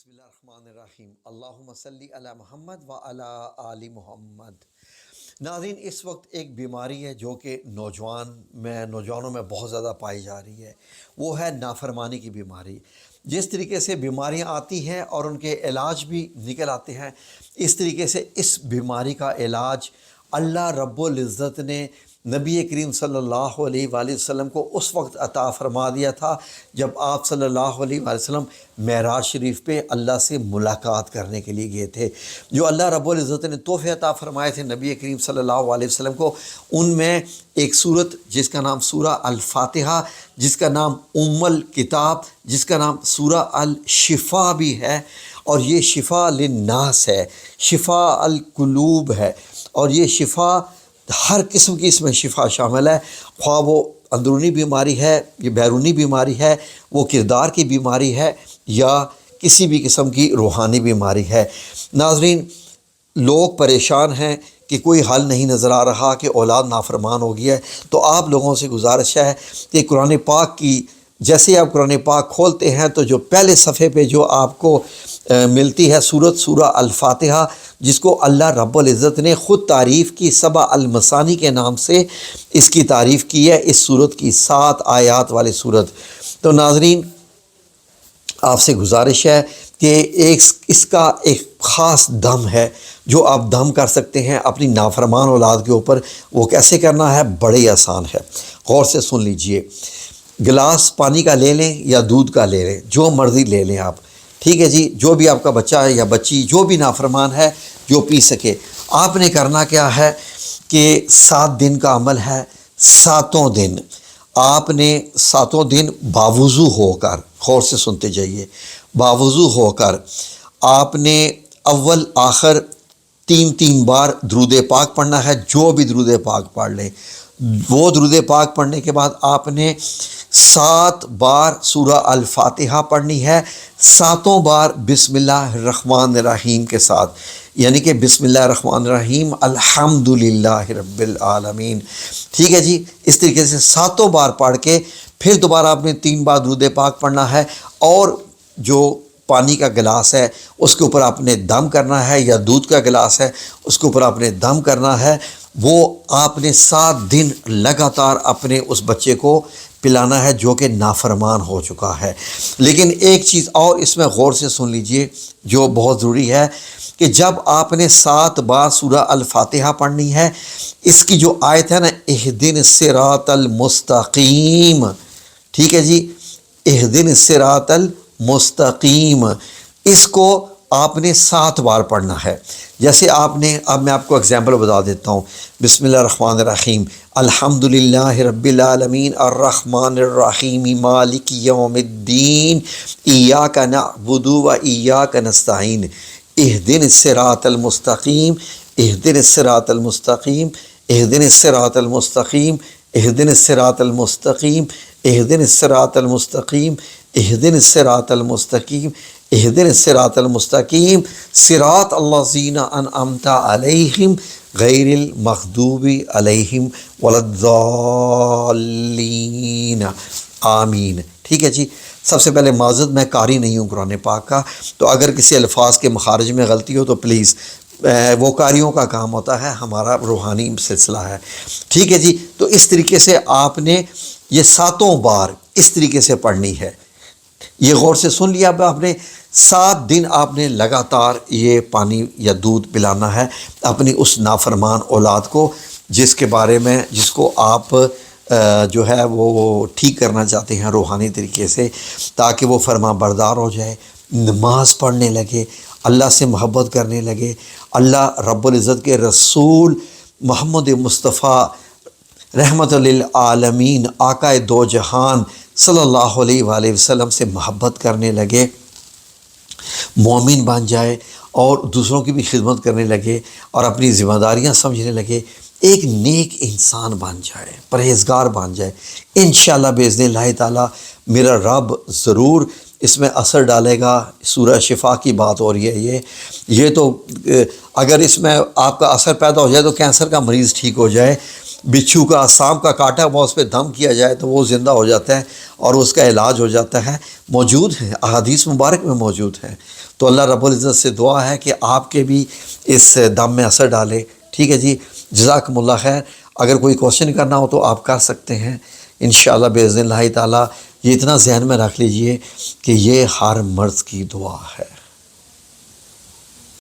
بسم اللہ الرحمن الرحیم اللہم صلی علی محمد و علی آل محمد۔ ناظرین، اس وقت ایک بیماری ہے جو کہ نوجوانوں میں بہت زیادہ پائی جا رہی ہے، وہ ہے نافرمانی کی بیماری۔ جس طریقے سے بیماریاں آتی ہیں اور ان کے علاج بھی نکل آتے ہیں، اس طریقے سے اس بیماری کا علاج اللہ رب العزت نے نبی کریم صلی اللہ علیہ وآلہ وسلم کو اس وقت عطا فرما دیا تھا جب آپ صلی اللہ علیہ وآلہ وسلم معراج شریف پہ اللہ سے ملاقات کرنے کے لیے گئے تھے۔ جو اللہ رب العزت نے تحفے عطا فرمائے تھے نبی کریم صلی اللہ علیہ وسلم کو، ان میں ایک سورت جس کا نام سورہ الفاتحہ، جس کا نام الکتاب، جس کا نام سورہ الشفا بھی ہے، اور یہ شفا للناس ہے، شفا القلوب ہے، اور یہ شفا ہر قسم کی اس میں شفا شامل ہے، خواہ وہ اندرونی بیماری ہے، یہ بیرونی بیماری ہے، وہ کردار کی بیماری ہے، یا کسی بھی قسم کی روحانی بیماری ہے۔ ناظرین، لوگ پریشان ہیں کہ کوئی حل نہیں نظر آ رہا، کہ اولاد نافرمان ہو گیا ہے، تو آپ لوگوں سے گزارش ہے کہ قرآن پاک کی جیسے آپ قرآن پاک کھولتے ہیں تو جو پہلے صفحے پہ جو آپ کو ملتی ہے سورہ الفاتحہ، جس کو اللہ رب العزت نے خود تعریف کی، سبع المثانی کے نام سے اس کی تعریف کی ہے، اس سورت کی 7 آیات والی سورت۔ تو ناظرین، آپ سے گزارش ہے کہ اس کا ایک خاص دم ہے جو آپ دم کر سکتے ہیں اپنی نافرمان اولاد کے اوپر۔ وہ کیسے کرنا ہے؟ بڑے آسان ہے، غور سے سن لیجئے۔ گلاس پانی کا لے لیں یا دودھ کا لے لیں، جو مرضی لے لیں آپ، ٹھیک ہے جی، جو بھی آپ کا بچہ ہے یا بچی، جو بھی نافرمان ہے جو پی سکے۔ آپ نے کرنا کیا ہے کہ 7 دن کا عمل ہے، 7 دن آپ نے 7 دن باوضو ہو کر، غور سے سنتے جائیے، باوضو ہو کر آپ نے اول آخر 3 بار درود پاک پڑھنا ہے، جو بھی درود پاک پڑھ لیں۔ وہ درود پاک پڑھنے کے بعد آپ نے 7 بار سورہ الفاتحہ پڑھنی ہے، 7 بار بسم اللہ الرحمن الرحیم کے ساتھ، یعنی کہ بسم اللہ الرحمن الرحیم الحمدللہ رب العالمین، ٹھیک ہے جی۔ اس طریقے سے 7 بار پڑھ کے پھر دوبارہ آپ نے 3 بار درود پاک پڑھنا ہے، اور جو پانی کا گلاس ہے اس کے اوپر آپ نے دم کرنا ہے، یا دودھ کا گلاس ہے اس کے اوپر آپ نے دم کرنا ہے۔ وہ آپ نے 7 دن لگاتار اپنے اس بچے کو پلانا ہے جو کہ نافرمان ہو چکا ہے۔ لیکن ایک چیز اور اس میں غور سے سن لیجئے جو بہت ضروری ہے، کہ جب آپ نے 7 بار سورہ الفاتحہ پڑھنی ہے، اس کی جو آیت ہے نا، اہدن الصراط المستقیم، ٹھیک ہے جی، اہدن الصراط المستقیم، اس کو آپ نے 7 بار پڑھنا ہے۔ جیسے آپ نے، اب میں آپ کو اگزامپل بتا دیتا ہوں۔ بسم اللہ الرحمن الرحیم، الحمدللہ رب العالمین الرحمن الرحیم مالک یوم الدین ایاک نعبد و ایاک نستعین اہدنا الصراط المستقیم اہدنا الصراط المستقیم اہدنا الصراط المستقیم اہدنا الصراط المستقیم اہدنا الصراط المستقیم اہدنا الصراط المستقیم اہدنا الصراط المستقیم صراط الذین انعمت علیہم غیر المغضوب علیہم ولا الضالین آمین، ٹھیک ہے جی۔ سب سے پہلے معذرت، میں قاری نہیں ہوں قرآن پاک کا، تو اگر کسی الفاظ کے مخارج میں غلطی ہو تو پلیز، وہ قاریوں کا کام ہوتا ہے، ہمارا روحانی سلسلہ ہے، ٹھیک ہے جی۔ تو اس طریقے سے آپ نے یہ 7 بار اس طریقے سے پڑھنی ہے۔ یہ غور سے سن لیا۔ اب آپ نے 7 دن آپ نے لگاتار یہ پانی یا دودھ پلانا ہے اپنی اس نافرمان اولاد کو، جس کے بارے میں، جس کو آپ جو ہے وہ ٹھیک کرنا چاہتے ہیں روحانی طریقے سے، تاکہ وہ فرما بردار ہو جائے، نماز پڑھنے لگے، اللہ سے محبت کرنے لگے، اللہ رب العزت کے رسول محمد مصطفیٰ رحمت للعالمین آقا دو جہان صلی اللہ علیہ وآلہ وسلم سے محبت کرنے لگے، مومن بن جائے، اور دوسروں کی بھی خدمت کرنے لگے، اور اپنی ذمہ داریاں سمجھنے لگے، ایک نیک انسان بن جائے، پرہیزگار بن جائے۔ انشاءاللہ باذن اللہ تعالیٰ میرا رب ضرور اس میں اثر ڈالے گا۔ سورہ شفا کی بات ہو رہی ہے، یہ تو اگر اس میں آپ کا اثر پیدا ہو جائے تو کینسر کا مریض ٹھیک ہو جائے، بچھو کا سانپ کا کاٹا ہوا اس پہ دم کیا جائے تو وہ زندہ ہو جاتا ہے اور اس کا علاج ہو جاتا ہے، موجود ہے، احادیث مبارک میں موجود ہے۔ تو اللہ رب العزت سے دعا ہے کہ آپ کے بھی اس دم میں اثر ڈالے۔ ٹھیک ہے جی، جزاکم اللہ خیر۔ اگر کوئی کوشچن کرنا ہو تو آپ کر سکتے ہیں انشاءاللہ باذن اللہ تعالیٰ۔ یہ اتنا ذہن میں رکھ لیجئے کہ یہ ہر مرض کی دعا ہے۔